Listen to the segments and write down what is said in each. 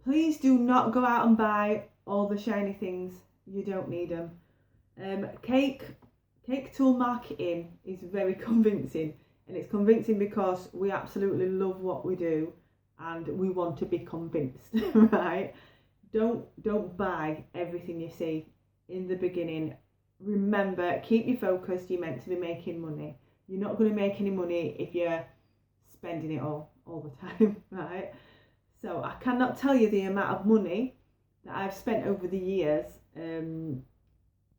Please do not go out and buy all the shiny things. You don't need them. Cake tool marketing is very convincing, and it's convincing because we absolutely love what we do and we want to be convinced, right? Don't buy everything you see in the beginning. Remember, keep you focused. You're meant to be making money. You're not going to make any money if you're spending it all the time, right? So I cannot tell you the amount of money that I've spent over the years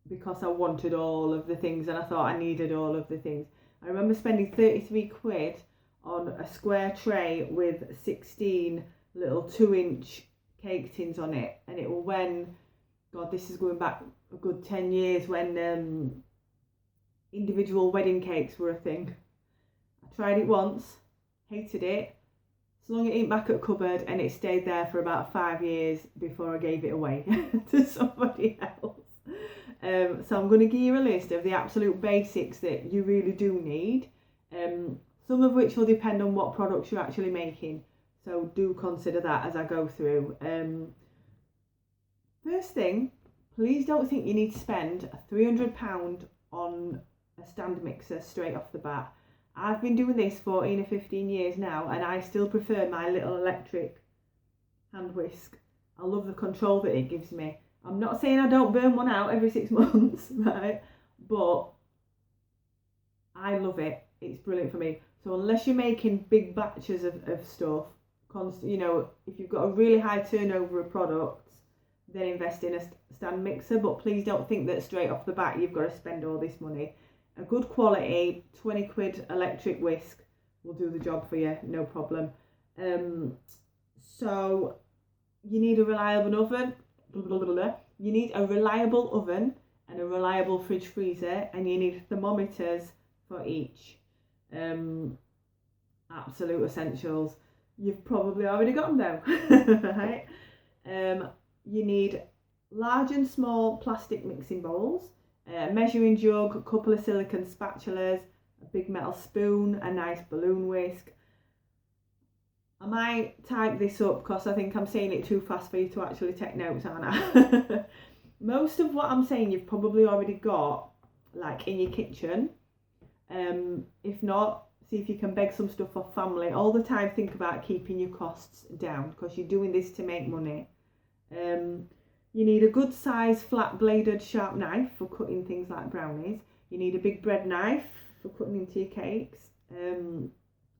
because I wanted all of the things and I thought I needed all of the things. I remember spending 33 quid on a square tray with 16 little 2-inch cake tins on it, and it was when, God, this is going back a good 10 years, when individual wedding cakes were a thing. I tried it once, hated it, slung it in back at cupboard, and it stayed there for about 5 years before I gave it away to somebody else. So I'm going to give you a list of the absolute basics that you really do need, some of which will depend on what products you're actually making. So do consider that as I go through. First thing, please don't think you need to spend £300 on a stand mixer straight off the bat. I've been doing this 14 or 15 years now, and I still prefer my little electric hand whisk. I love the control that it gives me. I'm not saying I don't burn one out every 6 months, right? But I love it. It's brilliant for me. So unless you're making big batches of stuff, you know, if you've got a really high turnover of products, then invest in a stand mixer. But please don't think that straight off the bat you've got to spend all this money. A good quality 20 quid electric whisk will do the job for you, no problem. So you need a reliable oven. You need a reliable oven and a reliable fridge freezer, and you need thermometers for each. Absolute essentials. You've probably already got them though, right? You need large and small plastic mixing bowls, a measuring jug, a couple of silicone spatulas, a big metal spoon, a nice balloon whisk. I might type this up because I think I'm saying it too fast for you to actually take notes, aren't I? Most of what I'm saying you've probably already got, like, in your kitchen. If not, see if you can beg some stuff off family. All the time think about keeping your costs down because you're doing this to make money. You need a good size flat bladed sharp knife for cutting things like brownies. You need a big bread knife for cutting into your cakes.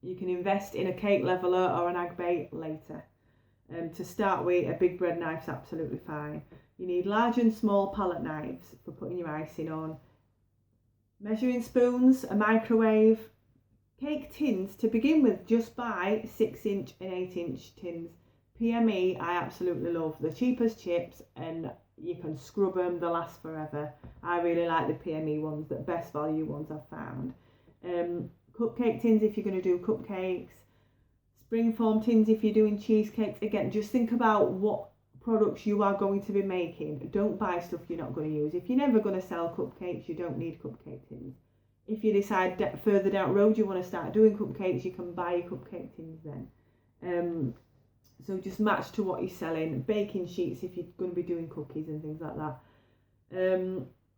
You can invest in a cake leveler or an egg bait later. To start with, a big bread knife's absolutely fine. You need large and small palette knives for putting your icing on. Measuring spoons, a microwave. Cake tins, to begin with, just buy 6-inch and 8-inch tins. PME, I absolutely love. The cheapest chips, and you can scrub them, they last forever. I really like the PME ones, the best value ones I've found. Cupcake tins if you're going to do cupcakes. Springform tins if you're doing cheesecakes. Again, just think about what products you are going to be making. Don't buy stuff you're not going to use. If you're never going to sell cupcakes, you don't need cupcake tins. If you decide further down the road you want to start doing cupcakes, you can buy your cupcake tins then. So just match to what you're selling. Baking sheets if you're going to be doing cookies and things like that.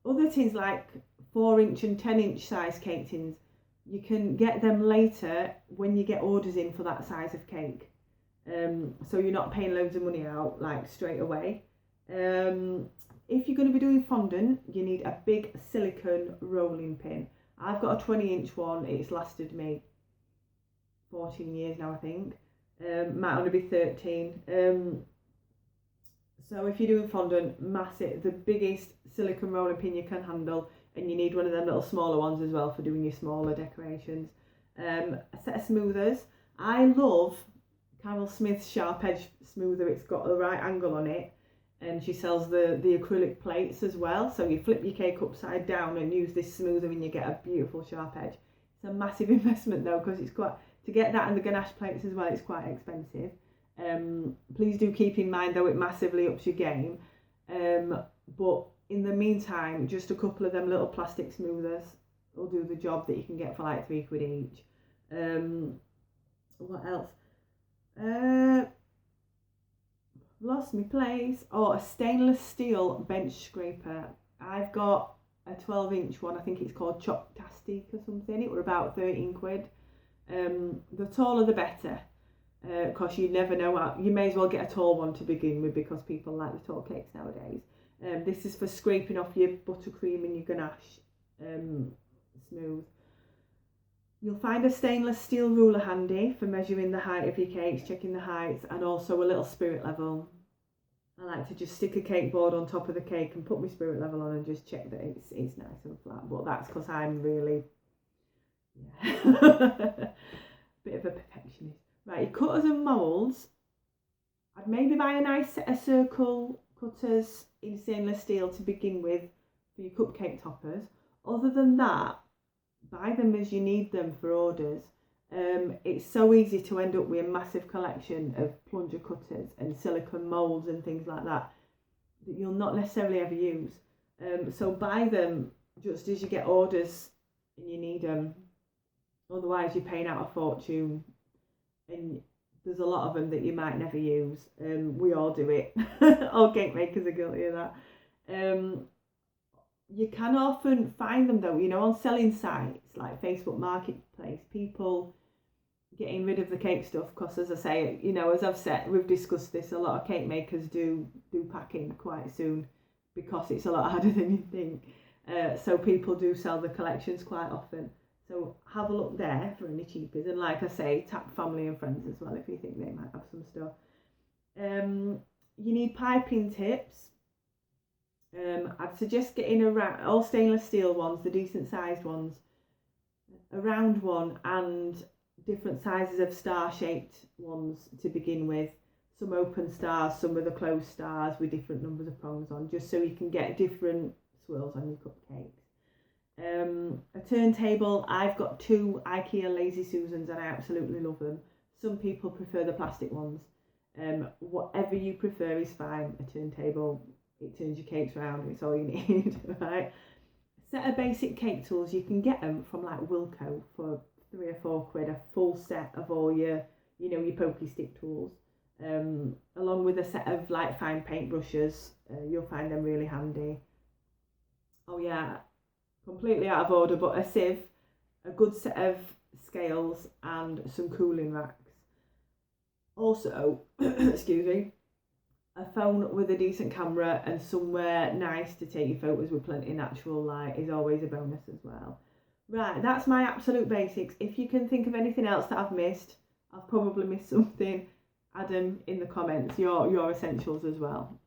Other tins like 4-inch and 10-inch size cake tins, you can get them later when you get orders in for that size of cake. So you're not paying loads of money out like straight away. If you're going to be doing fondant, you need a big silicone rolling pin. I've got a 20-inch one. It's lasted me 14 years now, I think. Might only be 13. So if you're doing fondant, massive, the biggest silicone rolling pin you can handle, and you need one of them little smaller ones as well for doing your smaller decorations. A set of smoothers. I love Carol Smith's sharp edge smoother. It's got the right angle on it, and she sells the acrylic plates as well. So you flip your cake upside down and use this smoother, and you get a beautiful sharp edge. It's a massive investment though, because it's quite, to get that and the ganache plates as well, it's quite expensive. Please do keep in mind though, it massively ups your game. But in the meantime, just a couple of them little plastic smoothers will do the job, that you can get for like 3 quid each. What else? lost my place. Oh, a stainless steel bench scraper. I've got a 12-inch one. I think it's called Choptastic or something. It were about 13 quid. The taller the better. Because you never know what, you may as well get a tall one to begin with, because people like the tall cakes nowadays. This is for scraping off your buttercream and your ganache smooth. You'll find a stainless steel ruler handy for measuring the height of your cakes, checking the heights, and also a little spirit level. I like to just stick a cake board on top of the cake and put my spirit level on and just check that it's nice and flat. But that's because I'm really, bit of a perfectionist. Right, your cutters and moulds. I'd maybe buy a nice set of circle cutters in stainless steel to begin with for your cupcake toppers. Other than that, buy them as you need them for orders. It's so easy to end up with a massive collection of plunger cutters and silicone moulds and things like that you'll not necessarily ever use. So buy them just as you get orders and you need them. Otherwise you're paying out a fortune, and there's a lot of them that you might never use. We all do it. All cake makers are guilty of that. You can often find them though, on selling sites like Facebook Marketplace, people getting rid of the cake stuff, because as I say, as I've said, we've discussed this, a lot of cake makers do packing quite soon because it's a lot harder than you think. So people do sell the collections quite often. So have a look there for any cheapies, and like I say, tap family and friends as well if you think they might have some stuff. You need piping tips. I'd suggest getting all stainless steel ones, the decent sized ones, a round one and different sizes of star shaped ones to begin with. Some open stars, some with the closed stars with different numbers of prongs on, just so you can get different swirls on your cupcakes. A turntable. I've got 2 IKEA Lazy Susans and I absolutely love them. Some people prefer the plastic ones. Whatever you prefer is fine. A turntable, it turns your cakes round, it's all you need, right? Set of basic cake tools. You can get them from like Wilko for 3 or 4 quid, a full set of all your pokey stick tools, along with a set of like fine paint brushes. You'll find them really handy. Oh yeah, completely out of order, but a sieve, a good set of scales and some cooling racks. Also, excuse me, a phone with a decent camera and somewhere nice to take your photos with plenty of natural light is always a bonus as well. Right, that's my absolute basics. If you can think of anything else that I've missed, I've probably missed something, add them in the comments, your essentials as well.